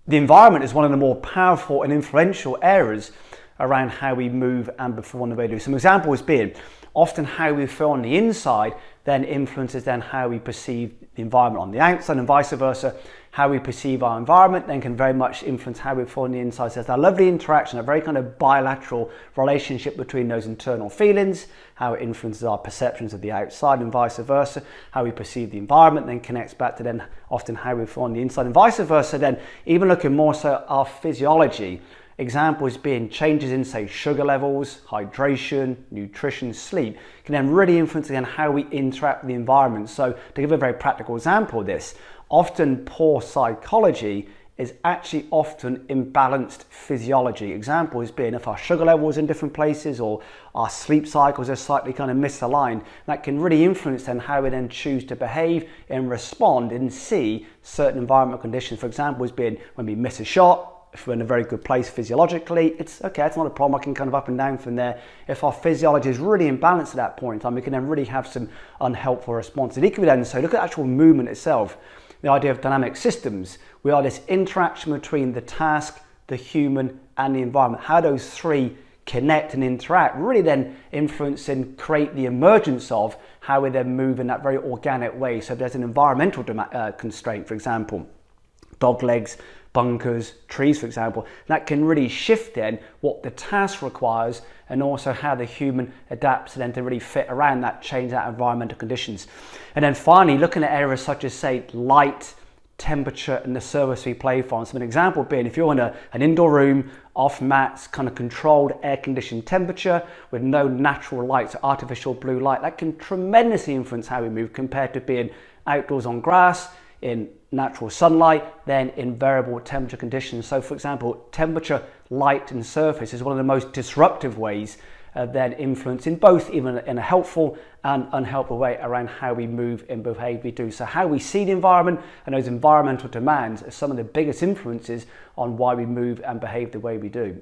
The environment is one of the more powerful and influential areas around how we move and perform the way we do. Some examples being, often how we feel on the inside then influences then how we perceive the environment on the outside, and vice versa. How we perceive our environment then can very much influence how we feel on the inside. So there's that lovely interaction, a very kind of bilateral relationship between those internal feelings, how it influences our perceptions of the outside, and vice versa. How we perceive the environment then connects back to then often how we feel on the inside, and vice versa. Then even looking more so at our physiology, examples being changes in, say, sugar levels, hydration, nutrition, sleep, can then really influence again how we interact with the environment. So to give a very practical example of this, often poor psychology is actually often imbalanced physiology. Examples being if our sugar levels in different places or our sleep cycles are slightly kind of misaligned, that can really influence then how we then choose to behave and respond and see certain environmental conditions. For example, being when we miss a shot, if we're in a very good place physiologically, it's okay, it's not a problem, I can kind of up and down from there. If our physiology is really imbalanced at that point in time, we can then really have some unhelpful responses. Equally then, so look at actual movement itself, the idea of dynamic systems. We are this interaction between the task, the human, and the environment. How those three connect and interact really then influence and create the emergence of how we then move in that very organic way. So there's an environmental constraint, for example, dog legs, bunkers, trees, for example, that can really shift then what the task requires and also how the human adapts then to really fit around that change, that environmental conditions. And then finally, looking at areas such as, say, light, temperature, and the surface we play for. So an example being, if you're in an indoor room, off mats, kind of controlled air-conditioned temperature with no natural light, so artificial blue light, that can tremendously influence how we move compared to being outdoors on grass, in natural sunlight, then in variable temperature conditions. So for example, temperature, light, and surface is one of the most disruptive ways then influencing both even in a helpful and unhelpful way around how we move and behave we do. So how we see the environment and those environmental demands are some of the biggest influences on why we move and behave the way we do.